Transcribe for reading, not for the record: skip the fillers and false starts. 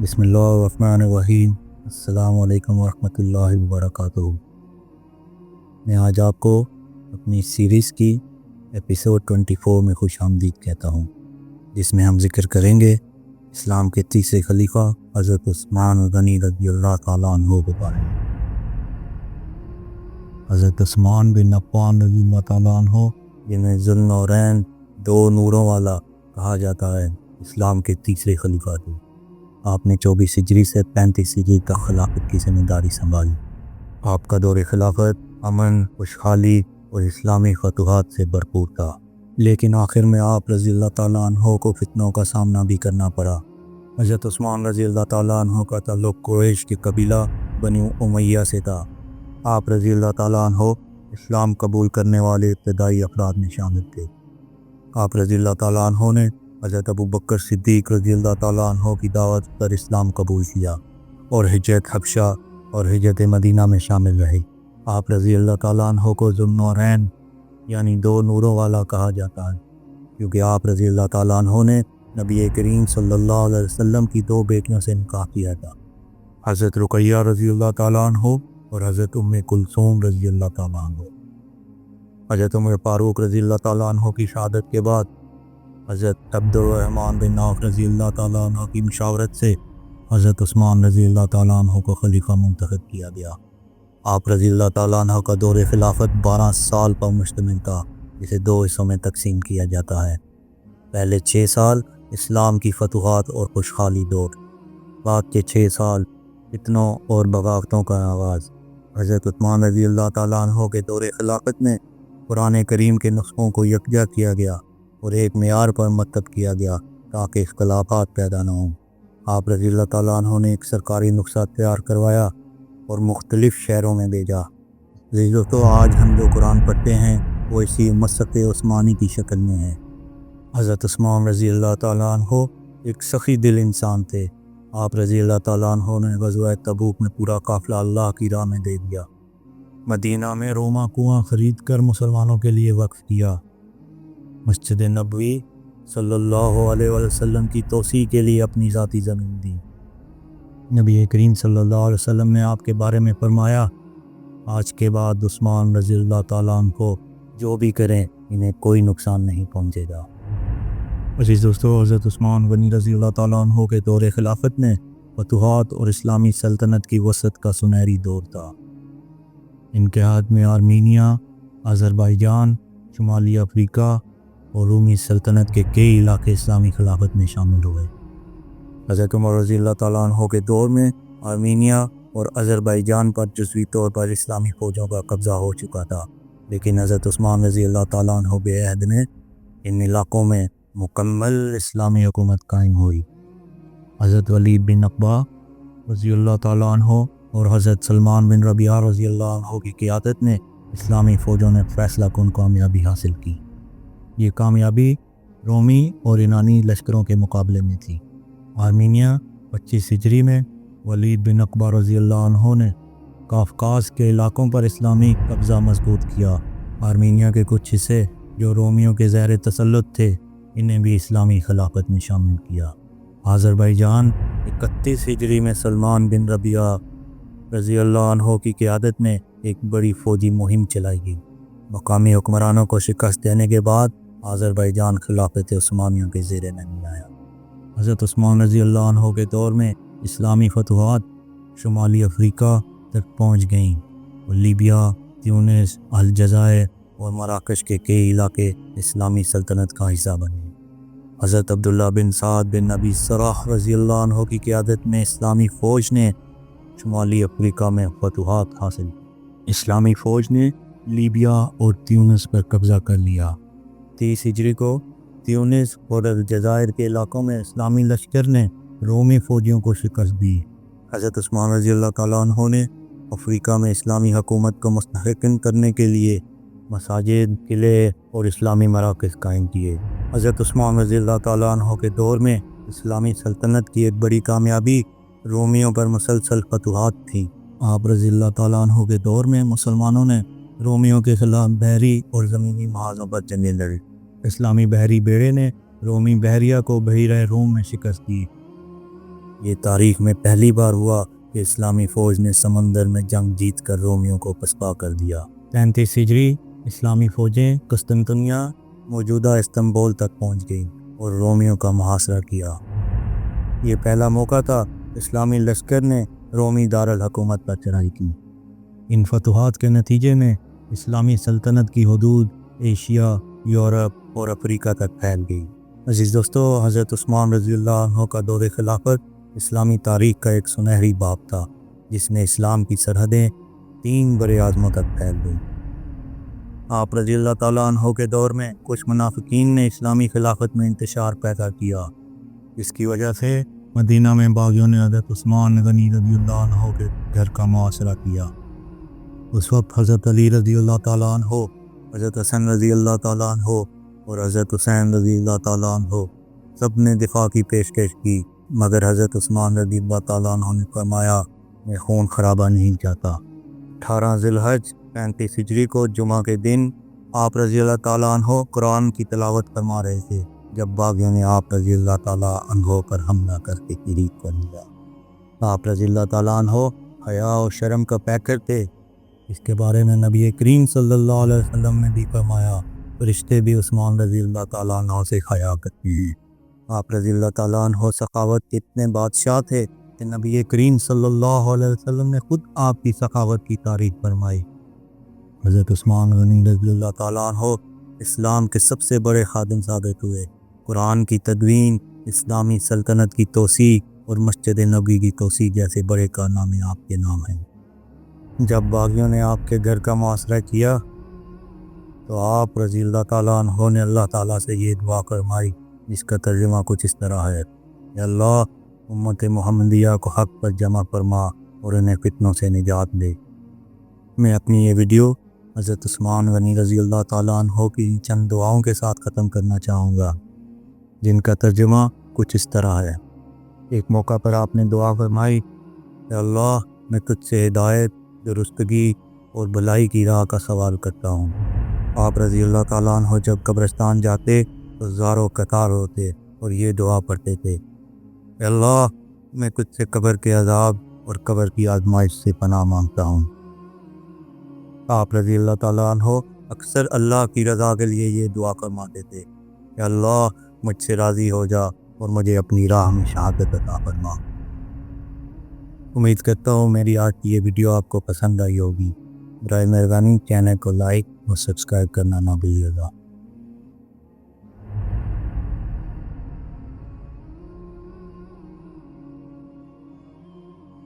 بسم اللہ الرحمن الرحیم۔ السلام علیکم ورحمۃ اللہ وبرکاتہ۔ میں آج آپ کو اپنی سیریز کی ایپیسوڈ 24 میں خوش آمدید کہتا ہوں، جس میں ہم ذکر کریں گے اسلام کے تیسرے خلیفہ حضرت عثمان غنی رضی اللہ تعالیٰ عنہ کے بارے میں۔ حضرت عثمان بن عفان رضی اللہ تعالیٰ عنہ، جنہیں ذو النورین، دو نوروں والا کہا جاتا ہے، اسلام کے تیسرے خلیفہ تھے۔ آپ نے 24 ہجری سے 35 ہجری تک خلافت کی ذمہ داری سنبھالی۔ آپ کا دور خلافت امن، خوشحالی اور اسلامی فتوحات سے بھرپور تھا، لیکن آخر میں آپ رضی اللہ تعالیٰ عنہ کو فتنوں کا سامنا بھی کرنا پڑا۔ حضرت عثمان رضی اللہ تعالیٰ عنہ کا تعلق قریش کے قبیلہ بنی امیہ سے تھا۔ آپ رضی اللہ تعالیٰ عنہ اسلام قبول کرنے والے ابتدائی افراد میں شامل تھے۔ آپ رضی اللہ تعالیٰ عنہ نے حضرت ابوبکر صدیق رضی اللہ تعالیٰ عنہ کی دعوت پر اسلام قبول کیا اور ہجرت حبشہ اور ہجرت مدینہ میں شامل رہے۔ آپ رضی اللہ تعالیٰ عنہ کو ذو النورین یعنی دو نوروں والا کہا جاتا ہے، کیونکہ آپ رضی اللہ تعالیٰ عنہ نے نبی کریم صلی اللہ علیہ وسلم کی دو بیٹیوں سے نکاح کیا تھا، حضرت رقیہ رضی اللہ تعالیٰ عنہ اور حضرت ام کلثوم رضی اللہ تعالیٰ عنہ۔ حضرت عمر فاروق رضی اللہ تعالیٰ عنہ کی شہادت کے بعد حضرت عبد الرحمن بن عوف رضی اللہ تعالیٰ عنہ کی مشاورت سے حضرت عثمان رضی اللہ تعالیٰ عنہ کو خلیفہ منتخب کیا گیا۔ آپ رضی اللہ تعالیٰ عنہ کا دور خلافت 12 سال پر مشتمل تھا، جسے دو حصوں میں تقسیم کیا جاتا ہے۔ پہلے 6 سال اسلام کی فتوحات اور خوشحالی دور، بعد کے 6 سال فتنوں اور بغاوتوں کا آغاز۔ حضرت عثمان رضی اللہ تعالیٰ عنہ کے دور خلافت میں قرآن کریم کے نسخوں کو یکجا کیا گیا اور ایک معیار پر مرتب کیا گیا تاکہ اختلافات پیدا نہ ہوں۔ آپ رضی اللہ تعالیٰ عنہ نے ایک سرکاری نسخہ تیار کروایا اور مختلف شہروں میں بھیجا۔ دوستو، آج ہم جو قرآن پڑھتے ہیں وہ اسی مصحف عثمانی کی شکل میں ہے۔ حضرت عثمان رضی اللہ تعالیٰ عنہ ایک سخی دل انسان تھے۔ آپ رضی اللہ تعالیٰ عنہ نے غزوہ تبوک میں پورا قافلہ اللہ کی راہ میں دے دیا، مدینہ میں روما کنواں خرید کر مسلمانوں کے لیے وقف کیا، مسجد نبوی صلی اللہ علیہ وسلم کی توسیع کے لیے اپنی ذاتی زمین دی۔ نبی کریم صلی اللہ علیہ وسلم نے آپ کے بارے میں فرمایا، آج کے بعد عثمان رضی اللہ تعالیٰ عنہ کو جو بھی کریں انہیں کوئی نقصان نہیں پہنچے گا۔ عزیز دوستو، حضرت عثمان غنی رضی اللہ تعالیٰ عنہ کے دور خلافت میں فتوحات اور اسلامی سلطنت کی وسعت کا سنہری دور تھا۔ ان کے ہاتھ میں آرمینیا، آذربائیجان، شمالی افریقہ اور رومی سلطنت کے کئی علاقے اسلامی خلافت میں شامل ہوئے۔ حضرت عمر رضی اللہ تعالیٰ عنہ کے دور میں آرمینیا اور آذربائیجان پر جزوی طور پر اسلامی فوجوں کا قبضہ ہو چکا تھا، لیکن حضرت عثمان رضی اللہ تعالیٰ عنہ کے عہد میں ان علاقوں میں مکمل اسلامی حکومت قائم ہوئی۔ حضرت ولید بن عقبہ رضی اللہ تعالیٰ عنہ اور حضرت سلمان بن ربیعہ رضی اللہ عنہ کی قیادت میں اسلامی فوجوں نے فیصلہ کن کامیابی حاصل کی۔ یہ کامیابی رومی اور یونانی لشکروں کے مقابلے میں تھی۔ آرمینیا 25 ہجری میں ولید بن عقبہ رضی اللہ عنہ نے کافکاز کے علاقوں پر اسلامی قبضہ مضبوط کیا۔ آرمینیا کے کچھ حصے جو رومیوں کے زیر تسلط تھے انہیں بھی اسلامی خلافت میں شامل کیا۔ آذربائیجان 31 ہجری میں سلمان بن ربیعہ رضی اللہ عنہ کی قیادت میں ایک بڑی فوجی مہم چلائی گئی۔ مقامی حکمرانوں کو شکست دینے کے بعد آذربائیجان خلافت عثمانیہ کے زیر نگرانی آیا۔ حضرت عثمان رضی اللہ عنہ کے دور میں اسلامی فتوحات شمالی افریقہ تک پہنچ گئیں اور لیبیا، تیونس، الجزائر اور مراکش کے کئی علاقے اسلامی سلطنت کا حصہ بنے۔ حضرت عبداللہ بن سعد بن ابی سرح رضی اللہ عنہ کی قیادت میں اسلامی فوج نے شمالی افریقہ میں فتوحات حاصل کی۔ اسلامی فوج نے لیبیا اور تیونس پر قبضہ کر لیا۔ 30 ہجری کو تیونس اور الجزائر کے علاقوں میں اسلامی لشکر نے رومی فوجیوں کو شکست دی۔ حضرت عثمان رضی اللہ تعالیٰ عنہ نے افریقہ میں اسلامی حکومت کو مستحکم کرنے کے لیے مساجد، قلعے اور اسلامی مراکز قائم کیے۔ حضرت عثمان رضی اللہ تعالیٰ عنہ کے دور میں اسلامی سلطنت کی ایک بڑی کامیابی رومیوں پر مسلسل فتوحات تھی۔ آپ رضی اللہ تعالیٰ عنہ کے دور میں مسلمانوں نے رومیوں کے خلاف بحری اور زمینی محاذوں پر جنگیں لڑی۔ اسلامی بحری بیڑے نے رومی بحریہ کو بحیرہ روم میں شکست دی۔ یہ تاریخ میں پہلی بار ہوا کہ اسلامی فوج نے سمندر میں جنگ جیت کر رومیوں کو پسپا کر دیا۔ 35 ہجری اسلامی فوجیں قسطنطنیہ موجودہ استنبول تک پہنچ گئیں اور رومیوں کا محاصرہ کیا۔ یہ پہلا موقع تھا اسلامی لشکر نے رومی دارالحکومت پر چڑھائی کی۔ ان فتوحات کے نتیجے میں اسلامی سلطنت کی حدود ایشیا، یورپ اور افریقہ تک پھیل گئی۔ عزیز دوستو، حضرت عثمان رضی اللہ عنہ کا دور خلافت اسلامی تاریخ کا ایک سنہری باب تھا، جس میں اسلام کی سرحدیں 3 بڑے اعظموں تک پھیل گئیں۔ آپ رضی اللہ تعالیٰ عنہ کے دور میں کچھ منافقین نے اسلامی خلافت میں انتشار پیدا کیا، جس کی وجہ سے مدینہ میں باغیوں نے حضرت عثمان غنی رضی اللہ عنہ کے گھر کا محاصرہ کیا۔ اس وقت حضرت علی رضی اللہ تعالیٰ عنہ، حضرت حسن رضی اللہ تعالیٰ عنہ اور حضرت حسین رضی اللہ تعالیٰ عنہ سب نے دفاع کی پیشکش کی، مگر حضرت عثمان رضی اللہ تعالیٰ عنہ نے فرمایا میں خون خرابہ نہیں چاہتا۔ 18 ذی الحج 35 ہجری کو جمعہ کے دن آپ رضی اللہ تعالیٰ عنہ قرآن کی تلاوت فرما رہے تھے جب باغیوں نے آپ رضی اللہ تعالیٰ عنہ پر حملہ کر کے شہید کر دیا۔ آپ رضی اللہ تعالیٰ عنہ حیا اور شرم کا پیکر تھے۔ اس کے بارے میں نبی کریم صلی اللہ علیہ وسلم نے بھی فرمایا فرشتے بھی عثمان رضی اللہ تعالیٰ عنہ سے حیا کرتے ہیں۔ آپ رضی اللہ تعالیٰ عنہ سخاوت کے اتنے بادشاہ تھے کہ نبی کریم صلی اللہ علیہ وسلم نے خود آپ کی سخاوت کی تعریف فرمائی۔ حضرت عثمان غنی رضی اللہ تعالیٰ عنہ اسلام کے سب سے بڑے خادم ثابت ہوئے۔ قرآن کی تدوین، اسلامی سلطنت کی توسیع اور مسجد نبوی کی توسیع جیسے بڑے کارنامے آپ کے نام ہیں۔ جب باغیوں نے آپ کے گھر کا محاصرہ کیا تو آپ رضی اللہ تعالیٰ عنہ نے اللہ تعالیٰ سے یہ دعا فرمائی، جس کا ترجمہ کچھ اس طرح ہے: اے اللہ، امت محمدیہ کو حق پر جمع فرما اور انہیں فتنوں سے نجات دے۔ میں اپنی یہ ویڈیو حضرت عثمان غنی رضی اللہ تعالیٰ عنہ کی چند دعاؤں کے ساتھ ختم کرنا چاہوں گا، جن کا ترجمہ کچھ اس طرح ہے۔ ایک موقع پر آپ نے دعا فرمائی: اے اللہ، میں تجھ سے ہدایت، درستگی اور بھلائی کی راہ کا سوال کرتا ہوں۔ آپ رضی اللہ تعالیٰ عنہ جب قبرستان جاتے تو زاروں قطار ہوتے اور یہ دعا پڑھتے تھے: اے اللہ، میں تجھ سے قبر کے عذاب اور قبر کی آزمائش سے پناہ مانگتا ہوں۔ آپ رضی اللہ تعالیٰ عنہ اکثر اللہ کی رضا کے لیے یہ دعا فرماتے تھے: اے اللہ، مجھ سے راضی ہو جا اور مجھے اپنی راہ میں شہادت عطا فرما۔ امید کرتا ہوں میری آج کی یہ ویڈیو آپ کو پسند آئی ہوگی۔ برائے مہربانی چینل کو لائک اور سبسکرائب کرنا نہ بھولیے گا۔